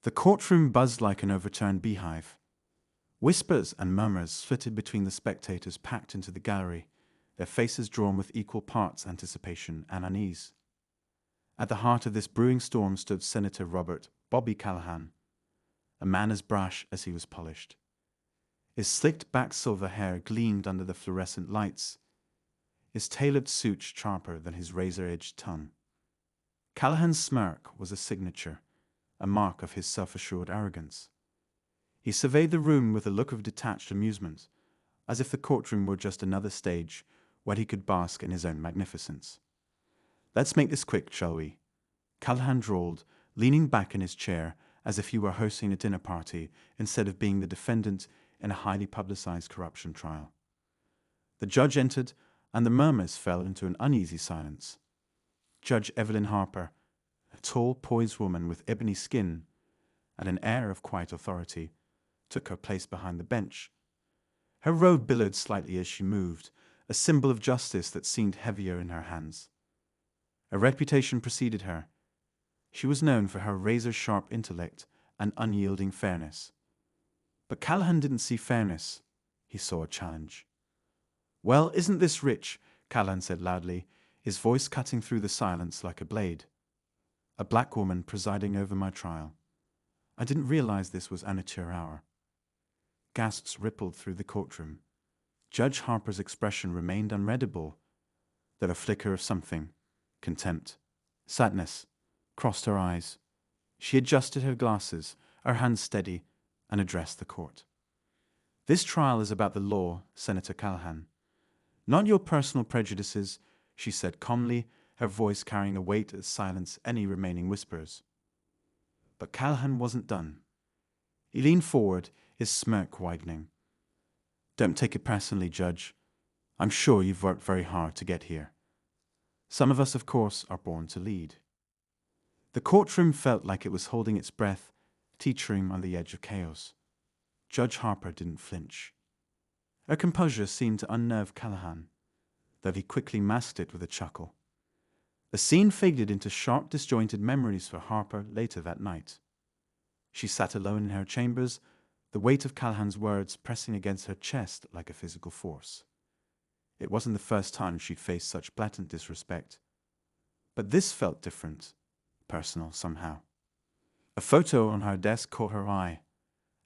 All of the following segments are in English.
The courtroom buzzed like an overturned beehive. Whispers and murmurs flitted between the spectators packed into the gallery, their faces drawn with equal parts anticipation and unease. At the heart of this brewing storm stood Senator Robert "Bobby" Callahan, a man as brash as he was polished. His slicked back silver hair gleamed under the fluorescent lights, his tailored suit sharper than his razor-edged tongue. Callahan's smirk was a signature, a mark of his self-assured arrogance. He surveyed the room with a look of detached amusement, as if the courtroom were just another stage where he could bask in his own magnificence. "Let's make this quick, shall we?" Callahan drawled, leaning back in his chair as if he were hosting a dinner party instead of being the defendant in a highly publicized corruption trial. The judge entered, and the murmurs fell into an uneasy silence. Judge Evelyn Harper, a tall, poised woman with ebony skin and an air of quiet authority, took her place behind the bench. Her robe billowed slightly as she moved, a symbol of justice that seemed heavier in her hands. A reputation preceded her. She was known for her razor-sharp intellect and unyielding fairness. But Callahan didn't see fairness. He saw a challenge. "Well, isn't this rich?" Callahan said loudly, his voice cutting through the silence like a blade. "A black woman presiding over my trial. I didn't realize this was amateur hour." Gasps rippled through the courtroom. Judge Harper's expression remained unreadable, then a flicker of something, contempt, sadness, crossed her eyes. She adjusted her glasses, her hands steady, and addressed the court. "This trial is about the law, Senator Callahan. Not your personal prejudices," she said calmly, her voice carrying a weight that silenced any remaining whispers. But Callahan wasn't done. He leaned forward, his smirk widening. "Don't take it personally, Judge. I'm sure you've worked very hard to get here. Some of us, of course, are born to lead." The courtroom felt like it was holding its breath, teetering on the edge of chaos. Judge Harper didn't flinch. Her composure seemed to unnerve Callahan, though he quickly masked it with a chuckle. The scene faded into sharp, disjointed memories for Harper later that night. She sat alone in her chambers, the weight of Callahan's words pressing against her chest like a physical force. It wasn't the first time she'd faced such blatant disrespect. But this felt different, personal somehow. A photo on her desk caught her eye.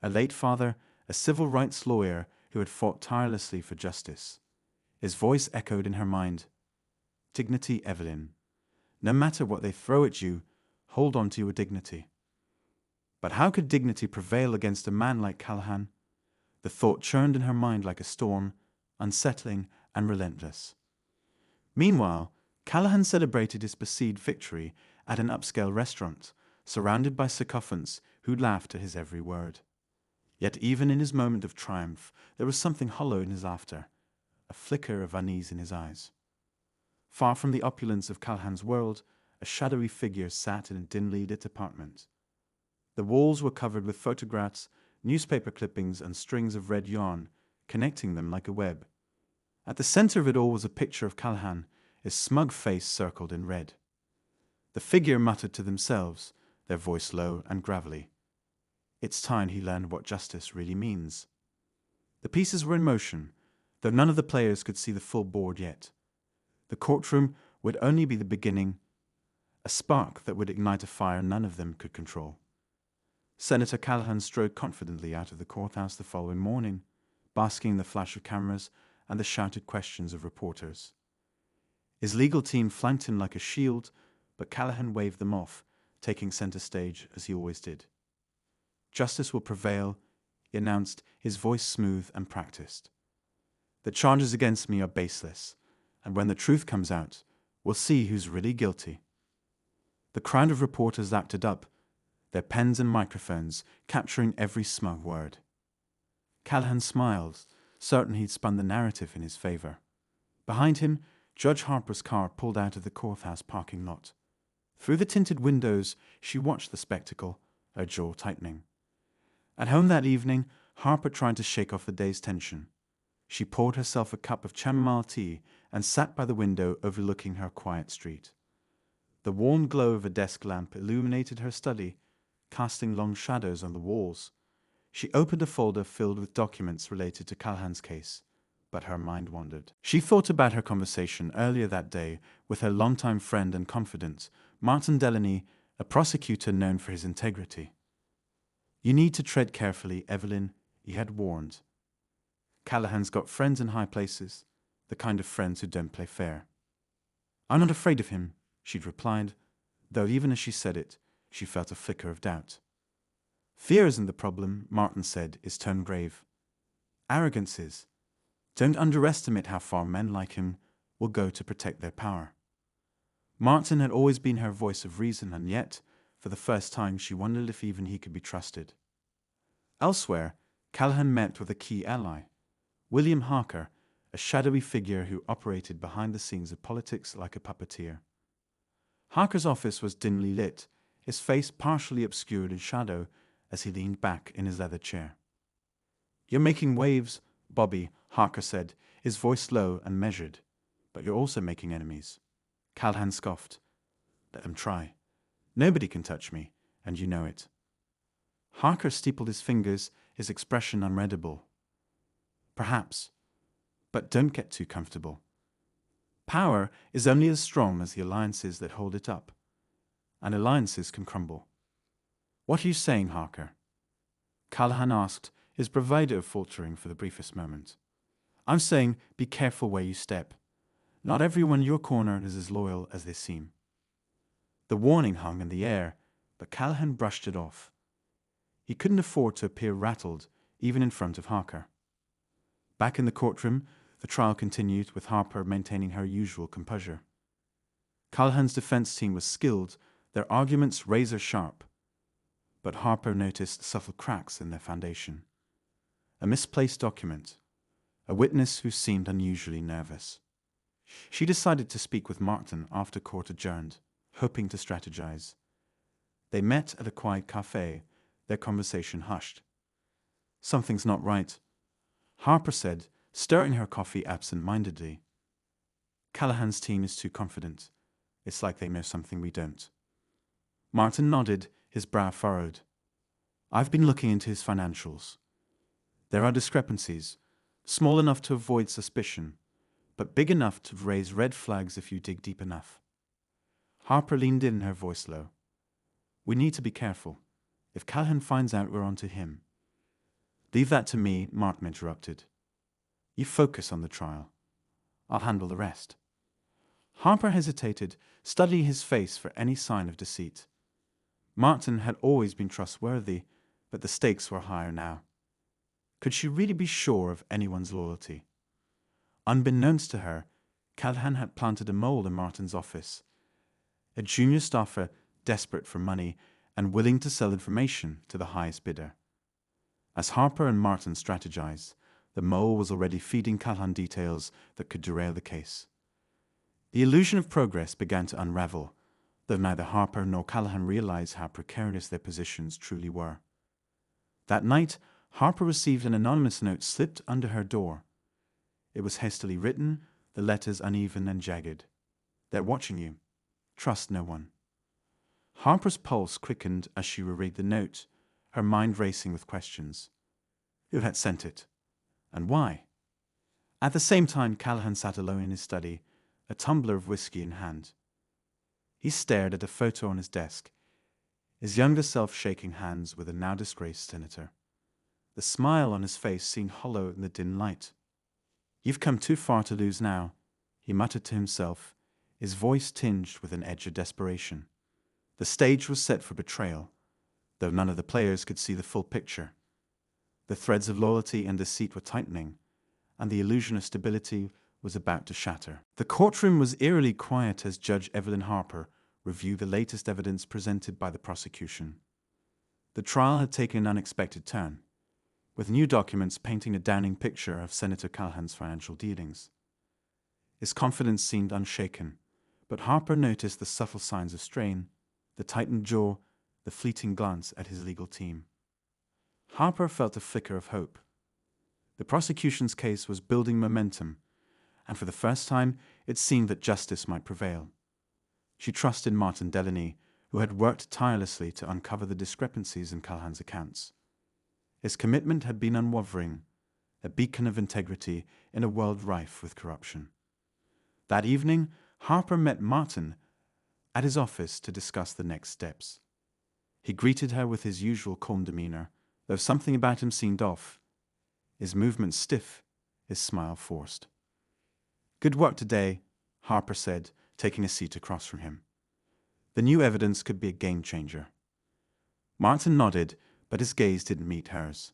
A late father, a civil rights lawyer who had fought tirelessly for justice. His voice echoed in her mind. "Dignity, Evelyn. No matter what they throw at you, hold on to your dignity." But how could dignity prevail against a man like Callahan? The thought churned in her mind like a storm, unsettling and relentless. Meanwhile, Callahan celebrated his perceived victory at an upscale restaurant, surrounded by sycophants who laughed at his every word. Yet even in his moment of triumph, there was something hollow in his laughter, a flicker of unease in his eyes. Far from the opulence of Callahan's world, a shadowy figure sat in a dimly lit apartment. The walls were covered with photographs, newspaper clippings, and strings of red yarn, connecting them like a web. At the center of it all was a picture of Callahan, his smug face circled in red. The figure muttered to themselves, their voice low and gravelly. It's time he learned what justice really means. The pieces were in motion, though none of the players could see the full board yet. The courtroom would only be the beginning, a spark that would ignite a fire none of them could control. Senator Callahan strode confidently out of the courthouse the following morning, basking in the flash of cameras and the shouted questions of reporters. His legal team flanked him like a shield, but Callahan waved them off, taking center stage as he always did. "Justice will prevail," he announced, his voice smooth and practiced. "The charges against me are baseless, and when the truth comes out, we'll see who's really guilty." The crowd of reporters lapped it up, their pens and microphones capturing every smug word. Callahan smiled, certain he'd spun the narrative in his favor. Behind him, Judge Harper's car pulled out of the courthouse parking lot. Through the tinted windows, she watched the spectacle, her jaw tightening. At home that evening, Harper tried to shake off the day's tension. She poured herself a cup of chamomile tea and sat by the window overlooking her quiet street. The warm glow of a desk lamp illuminated her study, casting long shadows on the walls. She opened a folder filled with documents related to Callahan's case, but her mind wandered. She thought about her conversation earlier that day with her longtime friend and confidant, Martin Delaney, a prosecutor known for his integrity. "You need to tread carefully, Evelyn," he had warned. "Callahan's got friends in high places, the kind of friends who don't play fair." "I'm not afraid of him," she'd replied, though even as she said it, she felt a flicker of doubt. "Fear isn't the problem," Martin said, his tone grave. "Arrogance is. Don't underestimate how far men like him will go to protect their power." Martin had always been her voice of reason, and yet, for the first time, she wondered if even he could be trusted. Elsewhere, Callahan met with a key ally, William Harker, a shadowy figure who operated behind the scenes of politics like a puppeteer. Harker's office was dimly lit, his face partially obscured in shadow as he leaned back in his leather chair. "You're making waves, Bobby," Harker said, his voice low and measured. "But you're also making enemies." Callahan scoffed. "Let them try. Nobody can touch me, and you know it." Harker steepled his fingers, his expression unreadable. "Perhaps. But don't get too comfortable. Power is only as strong as the alliances that hold it up, and alliances can crumble." "What are you saying, Harker?" Callahan asked, his bravado faltering for the briefest moment. "I'm saying be careful where you step. Not everyone in your corner is as loyal as they seem." The warning hung in the air, but Callahan brushed it off. He couldn't afford to appear rattled, even in front of Harker. Back in the courtroom, the trial continued, with Harper maintaining her usual composure. Callahan's defense team was skilled, their arguments razor sharp. But Harper noticed subtle cracks in their foundation. A misplaced document. A witness who seemed unusually nervous. She decided to speak with Martin after court adjourned, hoping to strategize. They met at a quiet cafe, their conversation hushed. "Something's not right," Harper said, stirring her coffee absent-mindedly. "Callahan's team is too confident. It's like they know something we don't." Martin nodded, his brow furrowed. "I've been looking into his financials. There are discrepancies, small enough to avoid suspicion, but big enough to raise red flags if you dig deep enough." Harper leaned in, her voice low. "We need to be careful. If Callahan finds out we're onto him—" "Leave that to me," Martin interrupted. "You focus on the trial. I'll handle the rest." Harper hesitated, studying his face for any sign of deceit. Martin had always been trustworthy, but the stakes were higher now. Could she really be sure of anyone's loyalty? Unbeknownst to her, Callahan had planted a mole in Martin's office. A junior staffer desperate for money and willing to sell information to the highest bidder. As Harper and Martin strategized, the mole was already feeding Callahan details that could derail the case. The illusion of progress began to unravel, though neither Harper nor Callahan realized how precarious their positions truly were. That night, Harper received an anonymous note slipped under her door. It was hastily written, the letters uneven and jagged. "They're watching you. Trust no one." Harper's pulse quickened as she reread the note, her mind racing with questions. Who had sent it? And why? At the same time, Callahan sat alone in his study, a tumbler of whiskey in hand. He stared at a photo on his desk, his younger self shaking hands with a now disgraced senator. The smile on his face seemed hollow in the dim light. "You've come too far to lose now," he muttered to himself, his voice tinged with an edge of desperation. The stage was set for betrayal, though none of the players could see the full picture. The threads of loyalty and deceit were tightening, and the illusion of stability was about to shatter. The courtroom was eerily quiet as Judge Evelyn Harper reviewed the latest evidence presented by the prosecution. The trial had taken an unexpected turn, with new documents painting a damning picture of Senator Callahan's financial dealings. His confidence seemed unshaken, but Harper noticed the subtle signs of strain, the tightened jaw, the fleeting glance at his legal team. Harper felt a flicker of hope. The prosecution's case was building momentum, and for the first time it seemed that justice might prevail. She trusted Martin Delaney, who had worked tirelessly to uncover the discrepancies in Callahan's accounts. His commitment had been unwavering, a beacon of integrity in a world rife with corruption. That evening, Harper met Martin at his office to discuss the next steps. He greeted her with his usual calm demeanor, though something about him seemed off. His movements stiff, his smile forced. "Good work today," Harper said, taking a seat across from him. The new evidence could be a game-changer. Martin nodded, but his gaze didn't meet hers.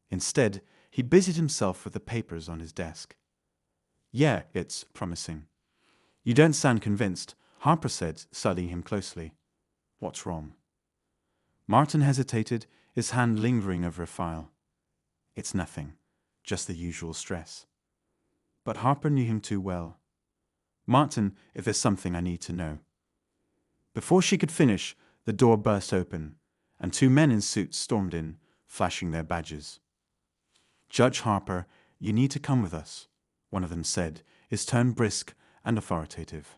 Instead, he busied himself with the papers on his desk. "Yeah, it's promising." "You don't sound convinced," Harper said, studying him closely. "What's wrong?" Martin hesitated, his hand lingering over a file. "It's nothing, just the usual stress." But Harper knew him too well. "Martin, if there's something I need to know." Before she could finish, the door burst open, and two men in suits stormed in, flashing their badges. "Judge Harper, you need to come with us," one of them said, his tone brisk and authoritative.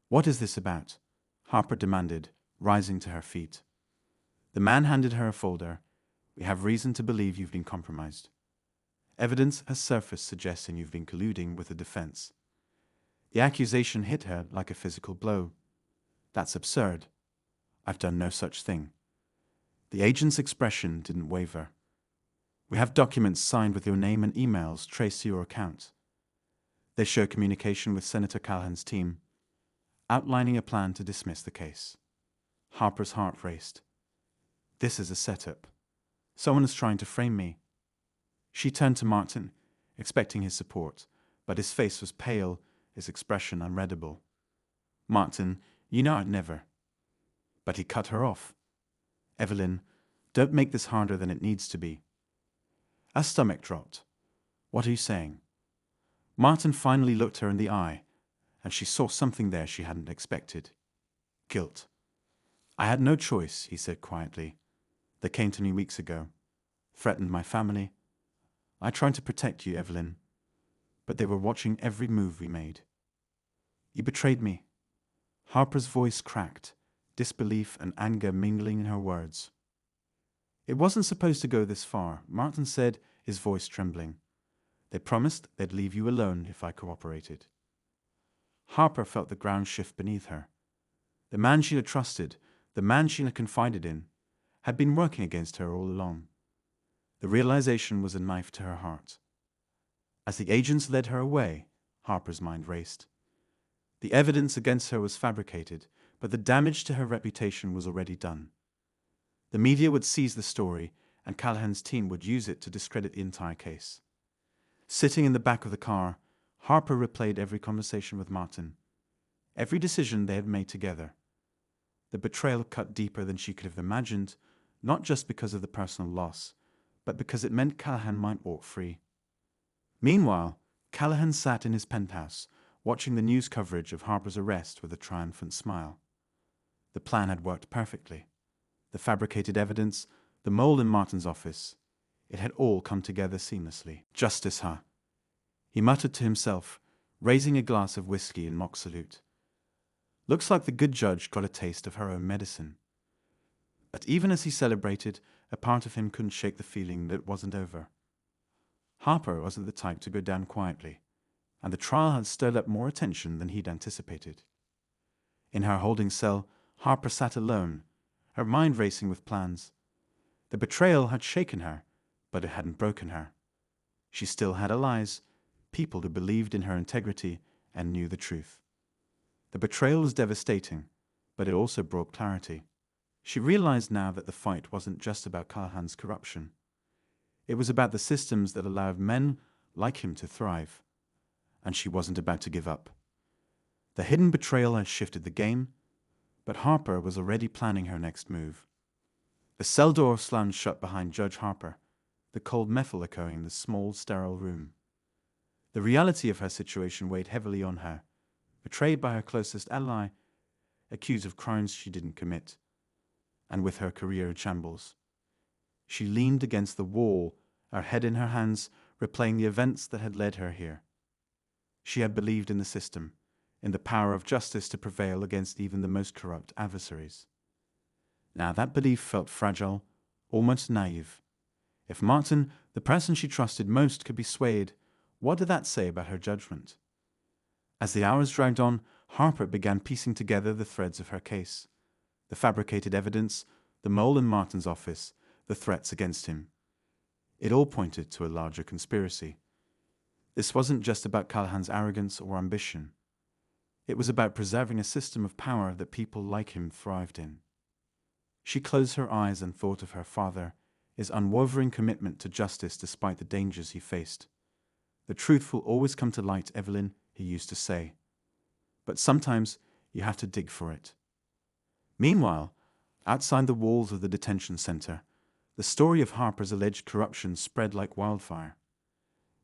"What is this about?" Harper demanded, rising to her feet. The man handed her a folder. "We have reason to believe you've been compromised. Evidence has surfaced suggesting you've been colluding with the defense." The accusation hit her like a physical blow. "That's absurd. I've done no such thing." The agent's expression didn't waver. "We have documents signed with your name and emails traced to your account. They show communication with Senator Callahan's team, outlining a plan to dismiss the case." Harper's heart raced. "This is a setup. Someone is trying to frame me." She turned to Martin, expecting his support, but his face was pale, his expression unreadable. "Martin, you know I'd never." But he cut her off. "Evelyn, don't make this harder than it needs to be." Her stomach dropped. "What are you saying?" Martin finally looked her in the eye, and she saw something there she hadn't expected. Guilt. "I had no choice," he said quietly. "They came to me weeks ago, threatened my family. I tried to protect you, Evelyn, but they were watching every move we made. You betrayed me." Harper's voice cracked, disbelief and anger mingling in her words. "It wasn't supposed to go this far," Martin said, his voice trembling. "They promised they'd leave you alone if I cooperated." Harper felt the ground shift beneath her. The man she had trusted, the man she had confided in, had been working against her all along. The realization was a knife to her heart. As the agents led her away, Harper's mind raced. The evidence against her was fabricated, but the damage to her reputation was already done. The media would seize the story, and Callahan's team would use it to discredit the entire case. Sitting in the back of the car, Harper replayed every conversation with Martin, every decision they had made together. The betrayal cut deeper than she could have imagined, not just because of the personal loss, but because it meant Callahan might walk free. Meanwhile, Callahan sat in his penthouse, watching the news coverage of Harper's arrest with a triumphant smile. The plan had worked perfectly. The fabricated evidence, the mole in Martin's office, it had all come together seamlessly. Justice, huh? He muttered to himself, raising a glass of whiskey in mock salute. Looks like the good judge got a taste of her own medicine. But even as he celebrated, a part of him couldn't shake the feeling that it wasn't over. Harper wasn't the type to go down quietly, and the trial had stirred up more attention than he'd anticipated. In her holding cell, Harper sat alone, her mind racing with plans. The betrayal had shaken her, but it hadn't broken her. She still had allies, people who believed in her integrity and knew the truth. The betrayal was devastating, but it also brought clarity. She realized now that the fight wasn't just about Callahan's corruption. It was about the systems that allowed men like him to thrive. And she wasn't about to give up. The hidden betrayal had shifted the game, but Harper was already planning her next move. The cell door slammed shut behind Judge Harper, the cold metal echoing in the small, sterile room. The reality of her situation weighed heavily on her, betrayed by her closest ally, accused of crimes she didn't commit, and with her career in shambles. She leaned against the wall, her head in her hands, replaying the events that had led her here. She had believed in the system, in the power of justice to prevail against even the most corrupt adversaries. Now that belief felt fragile, almost naive. If Martin, the person she trusted most, could be swayed, what did that say about her judgment? As the hours dragged on, Harper began piecing together the threads of her case. The fabricated evidence, the mole in Martin's office, the threats against him. It all pointed to a larger conspiracy. This wasn't just about Callahan's arrogance or ambition. It was about preserving a system of power that people like him thrived in. She closed her eyes and thought of her father, his unwavering commitment to justice despite the dangers he faced. The truth will always come to light, Evelyn, he used to say. But sometimes you have to dig for it. Meanwhile, outside the walls of the detention center, the story of Harper's alleged corruption spread like wildfire.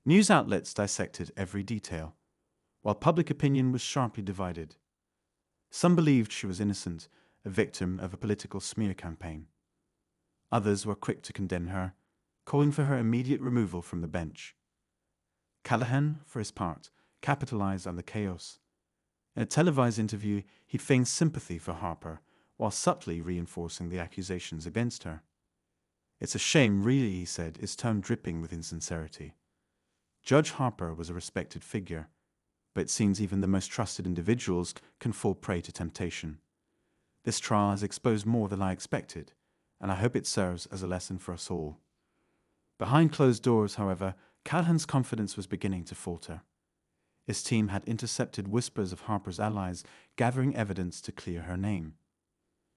News outlets dissected every detail, while public opinion was sharply divided. Some believed she was innocent, a victim of a political smear campaign. Others were quick to condemn her, calling for her immediate removal from the bench. Callahan, for his part, capitalized on the chaos. In a televised interview, he feigned sympathy for Harper, while subtly reinforcing the accusations against her. "It's a shame, really," he said, his tone dripping with insincerity. Judge Harper was a respected figure, but it seems even the most trusted individuals can fall prey to temptation. This trial has exposed more than I expected, and I hope it serves as a lesson for us all. Behind closed doors, however, Callahan's confidence was beginning to falter. His team had intercepted whispers of Harper's allies gathering evidence to clear her name.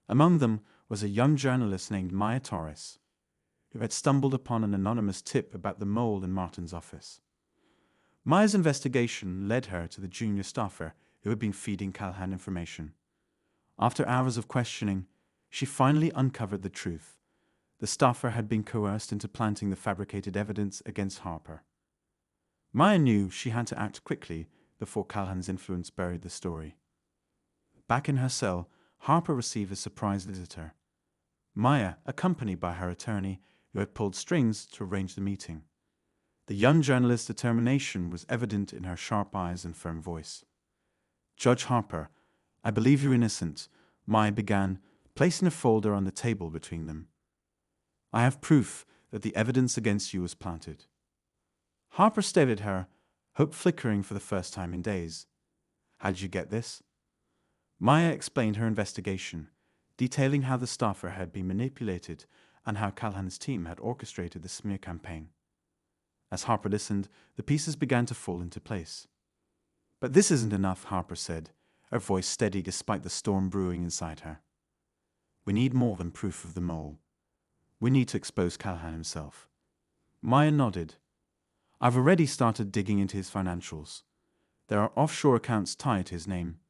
Among them was a young journalist named Maya Torres, who had stumbled upon an anonymous tip about the mole in Martin's office. Maya's investigation led her to the junior staffer who had been feeding Callahan information. After hours of questioning, she finally uncovered the truth. The staffer had been coerced into planting the fabricated evidence against Harper. Maya knew she had to act quickly before Callahan's influence buried the story. Back in her cell, Harper received a surprise visitor. Maya, accompanied by her attorney, who had pulled strings to arrange the meeting. The young journalist's determination was evident in her sharp eyes and firm voice. "Judge Harper, I believe you're innocent," Maya began, placing a folder on the table between them. "I have proof that the evidence against you was planted." Harper stared at her, hope flickering for the first time in days. "How did you get this?" Maya explained her investigation, detailing how the staffer had been manipulated and how Callahan's team had orchestrated the smear campaign. As Harper listened, the pieces began to fall into place. "But this isn't enough," Harper said, her voice steady despite the storm brewing inside her. "We need more than proof of the mole. We need to expose Callahan himself." Maya nodded. "I've already started digging into his financials. There are offshore accounts tied to his name.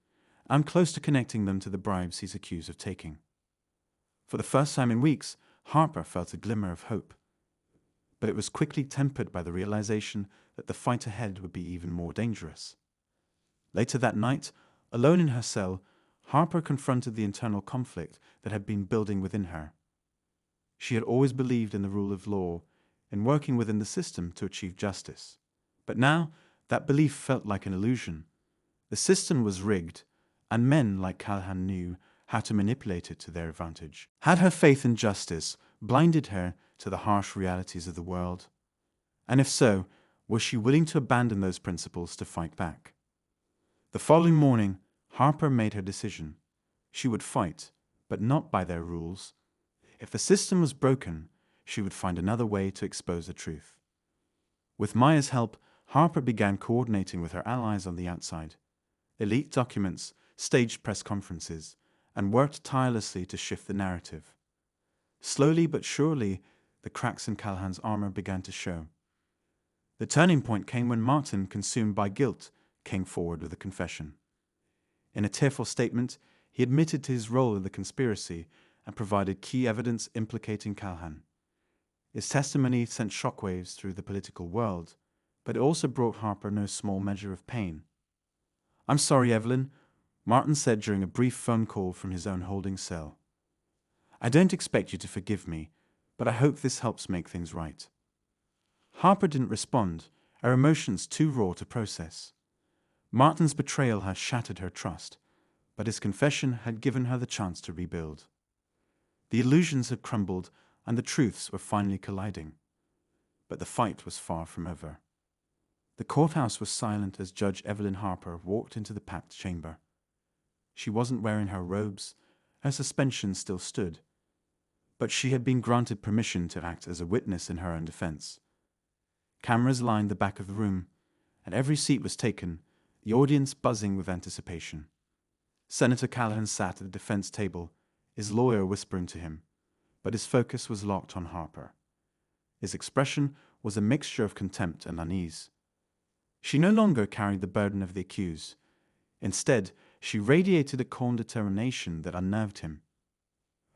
I'm close to connecting them to the bribes he's accused of taking." For the first time in weeks, Harper felt a glimmer of hope. But it was quickly tempered by the realization that the fight ahead would be even more dangerous. Later that night, alone in her cell, Harper confronted the internal conflict that had been building within her. She had always believed in the rule of law, in working within the system to achieve justice. But now, that belief felt like an illusion. The system was rigged, and men like Callahan knew how to manipulate it to their advantage. Had her faith in justice blinded her to the harsh realities of the world? And if so, was she willing to abandon those principles to fight back? The following morning, Harper made her decision. She would fight, but not by their rules. If the system was broken, she would find another way to expose the truth. With Maya's help, Harper began coordinating with her allies on the outside. They leaked documents, staged press conferences, and worked tirelessly to shift the narrative. Slowly but surely, the cracks in Callahan's armor began to show. The turning point came when Martin, consumed by guilt, came forward with a confession. In a tearful statement, he admitted to his role in the conspiracy and provided key evidence implicating Callahan. His testimony sent shockwaves through the political world, but it also brought Harper no small measure of pain. "I'm sorry, Evelyn," Martin said during a brief phone call from his own holding cell. "I don't expect you to forgive me, but I hope this helps make things right." Harper didn't respond, her emotions too raw to process. Martin's betrayal had shattered her trust, but his confession had given her the chance to rebuild. The illusions had crumbled and the truths were finally colliding. But the fight was far from over. The courthouse was silent as Judge Evelyn Harper walked into the packed chamber. She wasn't wearing her robes, her suspension still stood, but she had been granted permission to act as a witness in her own defense. Cameras lined the back of the room, and every seat was taken, the audience buzzing with anticipation. Senator Callahan sat at the defense table, his lawyer whispering to him, but his focus was locked on Harper. His expression was a mixture of contempt and unease. She no longer carried the burden of the accused. Instead, she radiated a calm determination that unnerved him.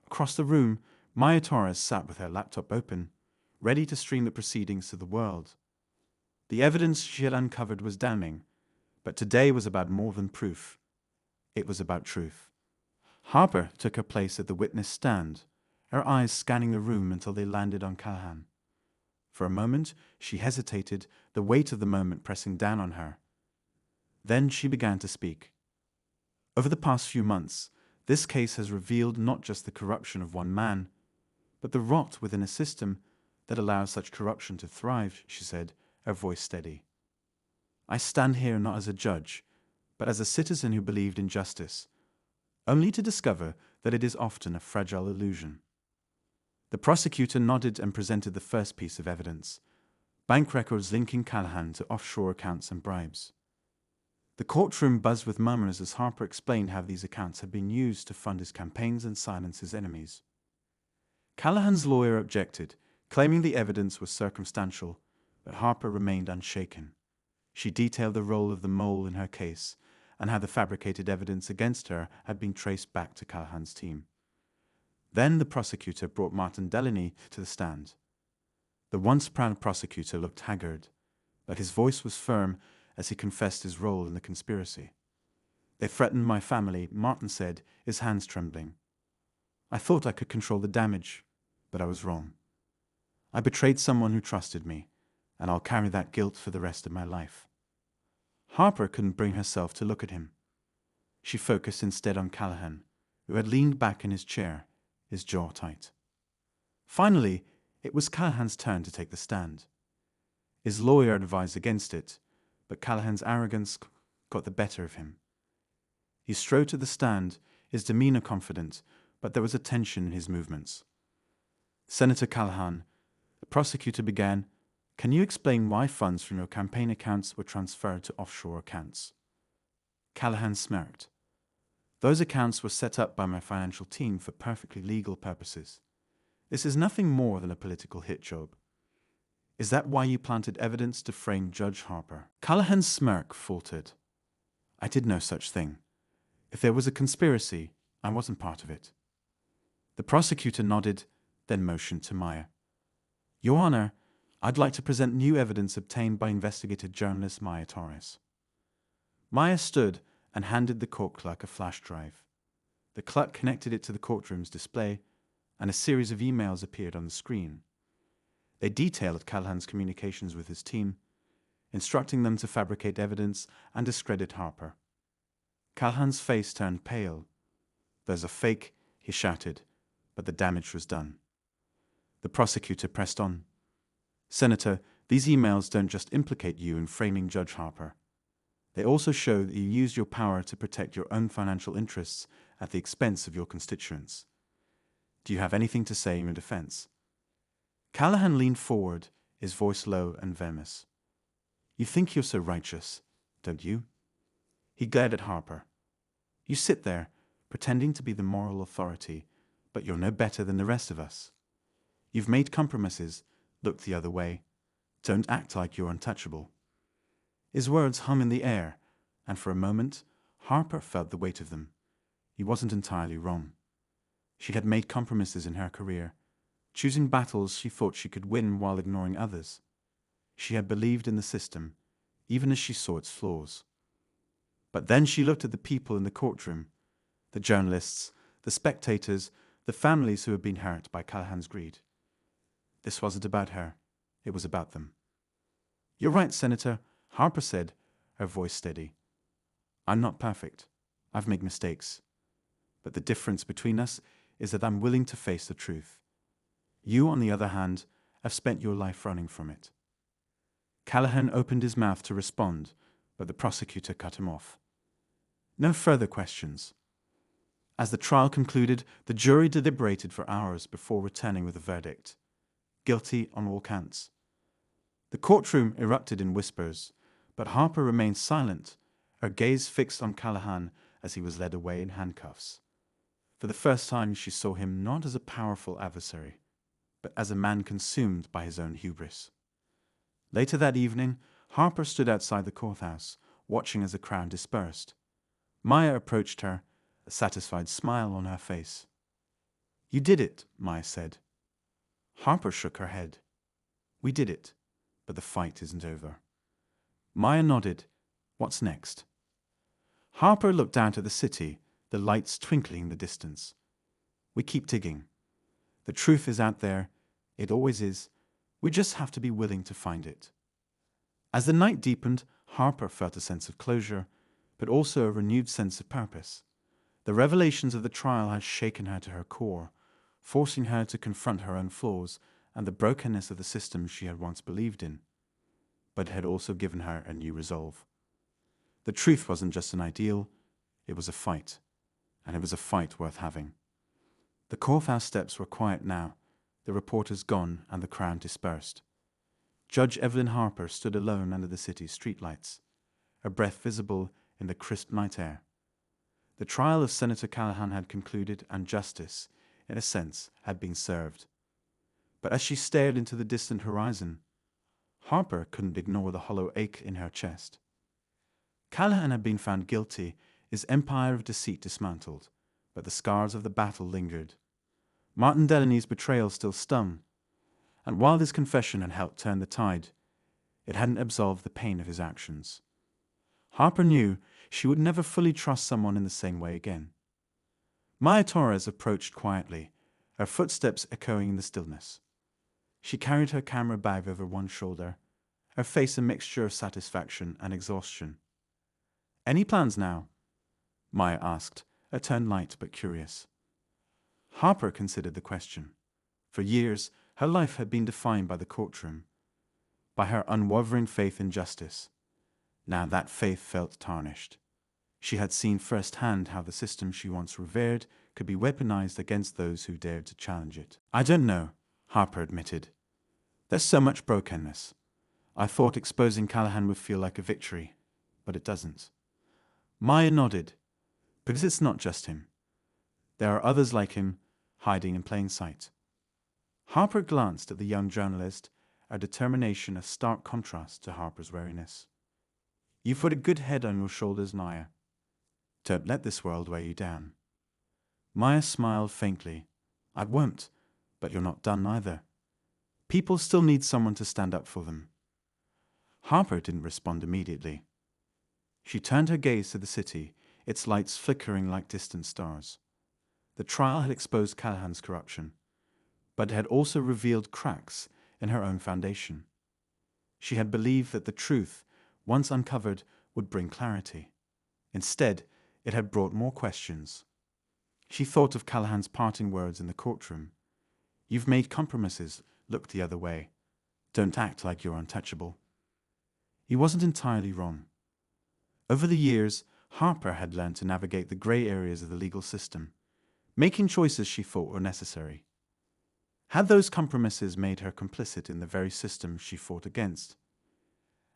Across the room, Maya Torres sat with her laptop open, ready to stream the proceedings to the world. The evidence she had uncovered was damning, but today was about more than proof. It was about truth. Harper took her place at the witness stand, her eyes scanning the room until they landed on Callahan. For a moment, she hesitated, the weight of the moment pressing down on her. Then she began to speak. Over the past few months, this case has revealed not just the corruption of one man, but the rot within a system that allows such corruption to thrive, she said, her voice steady. I stand here not as a judge, but as a citizen who believed in justice, only to discover that it is often a fragile illusion. The prosecutor nodded and presented the first piece of evidence, bank records linking Callahan to offshore accounts and bribes. The courtroom buzzed with murmurs as Harper explained how these accounts had been used to fund his campaigns and silence his enemies. Callahan's lawyer objected, claiming the evidence was circumstantial, but Harper remained unshaken. She detailed the role of the mole in her case and how the fabricated evidence against her had been traced back to Callahan's team. Then the prosecutor brought Martin Delaney to the stand. The once proud prosecutor looked haggard, but his voice was firm as he confessed his role in the conspiracy. They threatened my family, Martin said, his hands trembling. I thought I could control the damage, but I was wrong. I betrayed someone who trusted me, and I'll carry that guilt for the rest of my life. Harper couldn't bring herself to look at him. She focused instead on Callahan, who had leaned back in his chair, his jaw tight. Finally, it was Callahan's turn to take the stand. His lawyer advised against it, but Callahan's arrogance got the better of him. He strode to the stand, his demeanor confident, but there was a tension in his movements. Senator Callahan, the prosecutor began, can you explain why funds from your campaign accounts were transferred to offshore accounts? Callahan smirked. Those accounts were set up by my financial team for perfectly legal purposes. This is nothing more than a political hit job. Is that why you planted evidence to frame Judge Harper? Callahan's smirk faltered. I did no such thing. If there was a conspiracy, I wasn't part of it. The prosecutor nodded, then motioned to Maya. Your Honor, I'd like to present new evidence obtained by investigative journalist Maya Torres. Maya stood and handed the court clerk a flash drive. The clerk connected it to the courtroom's display, and a series of emails appeared on the screen. They detailed Callahan's communications with his team, instructing them to fabricate evidence and discredit Harper. Callahan's face turned pale. There's a fake, he shouted, but the damage was done. The prosecutor pressed on. Senator, these emails don't just implicate you in framing Judge Harper. They also show that you used your power to protect your own financial interests at the expense of your constituents. Do you have anything to say in your defense? Callahan leaned forward, his voice low and venomous. You think you're so righteous, don't you? He glared at Harper. You sit there, pretending to be the moral authority, but you're no better than the rest of us. You've made compromises, looked the other way. Don't act like you're untouchable. His words hum in the air, and for a moment, Harper felt the weight of them. He wasn't entirely wrong. She had made compromises in her career, choosing battles she thought she could win while ignoring others. She had believed in the system, even as she saw its flaws. But then she looked at the people in the courtroom, the journalists, the spectators, the families who had been hurt by Callahan's greed. This wasn't about her. It was about them. You're right, Senator, Harper said, her voice steady. I'm not perfect. I've made mistakes. But the difference between us is that I'm willing to face the truth. You, on the other hand, have spent your life running from it. Callahan opened his mouth to respond, but the prosecutor cut him off. No further questions. As the trial concluded, the jury deliberated for hours before returning with a verdict. Guilty on all counts. The courtroom erupted in whispers, but Harper remained silent, her gaze fixed on Callahan as he was led away in handcuffs. For the first time, she saw him not as a powerful adversary, but as a man consumed by his own hubris. Later that evening, Harper stood outside the courthouse, watching as the crowd dispersed. Maya approached her, a satisfied smile on her face. "You did it," Maya said. Harper shook her head. "We did it, but the fight isn't over." Maya nodded. "What's next?" Harper looked out at the city, the lights twinkling in the distance. "We keep digging. The truth is out there. It always is. We just have to be willing to find it." As the night deepened, Harper felt a sense of closure, but also a renewed sense of purpose. The revelations of the trial had shaken her to her core, forcing her to confront her own flaws and the brokenness of the system she had once believed in. But it had also given her a new resolve. The truth wasn't just an ideal, it was a fight, and it was a fight worth having. The courthouse steps were quiet now, the reporters gone and the crowd dispersed. Judge Evelyn Harper stood alone under the city's streetlights, her breath visible in the crisp night air. The trial of Senator Callahan had concluded, and justice, in a sense, had been served. But as she stared into the distant horizon, Harper couldn't ignore the hollow ache in her chest. Callahan had been found guilty, his empire of deceit dismantled, but the scars of the battle lingered. Martin Delaney's betrayal still stung, and while his confession had helped turn the tide, it hadn't absolved the pain of his actions. Harper knew she would never fully trust someone in the same way again. Maya Torres approached quietly, her footsteps echoing in the stillness. She carried her camera bag over one shoulder, her face a mixture of satisfaction and exhaustion. "Any plans now?" Maya asked, her tone light but curious. Harper considered the question. For years, her life had been defined by the courtroom, by her unwavering faith in justice. Now that faith felt tarnished. She had seen firsthand how the system she once revered could be weaponized against those who dared to challenge it. "I don't know," Harper admitted. "There's so much brokenness. I thought exposing Callahan would feel like a victory, but it doesn't." Maya nodded. "Because it's not just him. There are others like him, hiding in plain sight." Harper glanced at the young journalist, her determination a stark contrast to Harper's wariness. "You've put a good head on your shoulders, Maya. Don't let this world weigh you down." Maya smiled faintly. "I won't, but you're not done either. People still need someone to stand up for them." Harper didn't respond immediately. She turned her gaze to the city, its lights flickering like distant stars. The trial had exposed Callahan's corruption, but it had also revealed cracks in her own foundation. She had believed that the truth, once uncovered, would bring clarity. Instead, it had brought more questions. She thought of Callahan's parting words in the courtroom. "You've made compromises. Look the other way. Don't act like you're untouchable." He wasn't entirely wrong. Over the years, Harper had learned to navigate the grey areas of the legal system, making choices she thought were necessary. Had those compromises made her complicit in the very system she fought against?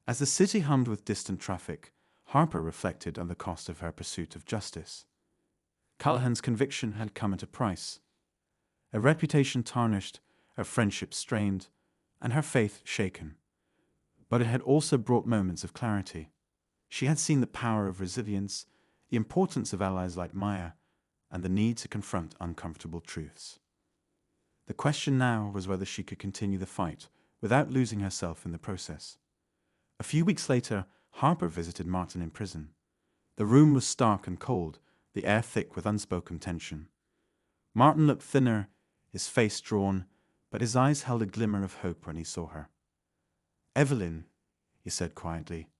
As the city hummed with distant traffic, Harper reflected on the cost of her pursuit of justice. Callahan's conviction had come at a price. A reputation tarnished, her friendship strained, and her faith shaken. But it had also brought moments of clarity. She had seen the power of resilience, the importance of allies like Maya, and the need to confront uncomfortable truths. The question now was whether she could continue the fight without losing herself in the process. A few weeks later, Harper visited Martin in prison. The room was stark and cold, the air thick with unspoken tension. Martin looked thinner, his face drawn, but his eyes held a glimmer of hope when he saw her. "Evelyn," he said quietly,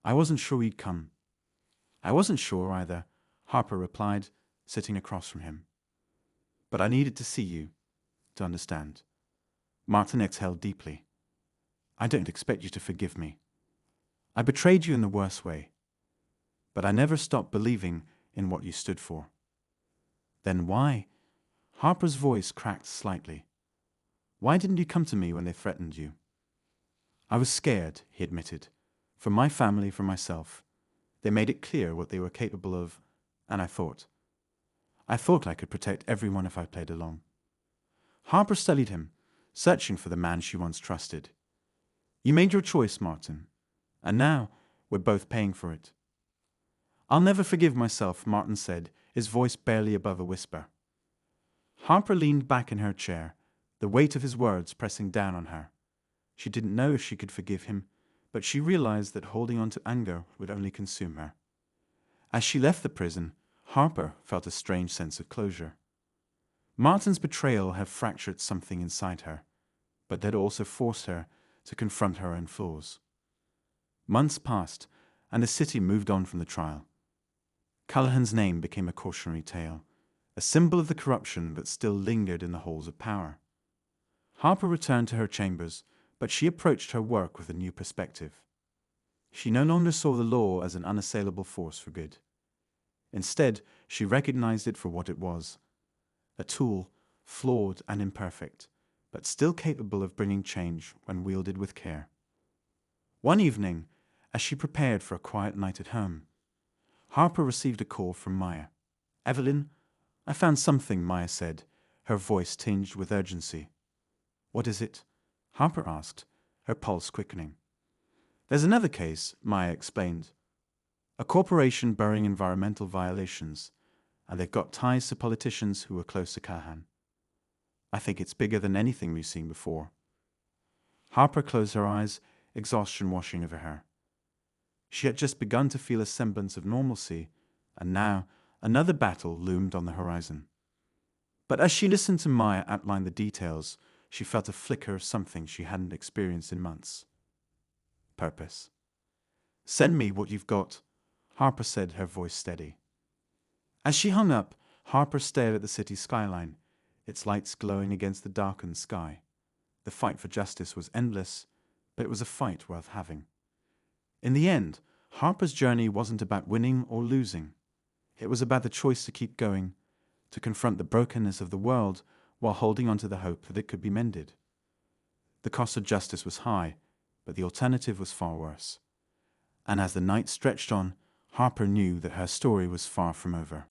"I wasn't sure you'd come." I wasn't sure either, Harper replied, sitting across from him. But I needed to see you, to understand. Martin exhaled deeply. I don't expect you to forgive me. I betrayed you in the worst way. But I never stopped believing in what you stood for. Then why? Harper's voice cracked slightly. Why didn't you come to me when they threatened you? I was scared, he admitted. For my family, for myself. They made it clear what they were capable of, and I thought I could protect everyone if I played along. Harper studied him, searching for the man she once trusted. You made your choice, Martin, and now we're both paying for it. I'll never forgive myself, Martin said, his voice barely above a whisper. Harper leaned back in her chair, the weight of his words pressing down on her. She didn't know if she could forgive him, but she realized that holding on to anger would only consume her. As she left the prison, Harper felt a strange sense of closure. Martin's betrayal had fractured something inside her, but had also forced her to confront her own flaws. Months passed, and the city moved on from the trial. Callahan's name became a cautionary tale, a symbol of the corruption that still lingered in the halls of power. Harper returned to her chambers, but she approached her work with a new perspective. She no longer saw the law as an unassailable force for good. Instead, she recognized it for what it was, a tool, flawed and imperfect, but still capable of bringing change when wielded with care. One evening, as she prepared for a quiet night at home, Harper received a call from Maya. Evelyn, I found something, Maya said, her voice tinged with urgency. What is it? Harper asked, her pulse quickening. There's another case, Maya explained. A corporation burying environmental violations, and they've got ties to politicians who were close to Callahan. I think it's bigger than anything we've seen before. Harper closed her eyes, exhaustion washing over her. She had just begun to feel a semblance of normalcy, and now another battle loomed on the horizon. But as she listened to Maya outline the details, she felt a flicker of something she hadn't experienced in months. Purpose. Send me what you've got, Harper said, her voice steady. As she hung up, Harper stared at the city skyline, its lights glowing against the darkened sky. The fight for justice was endless, but it was a fight worth having. In the end, Harper's journey wasn't about winning or losing. It was about the choice to keep going, to confront the brokenness of the world while holding on to the hope that it could be mended. The cost of justice was high, but the alternative was far worse. And as the night stretched on, Harper knew that her story was far from over.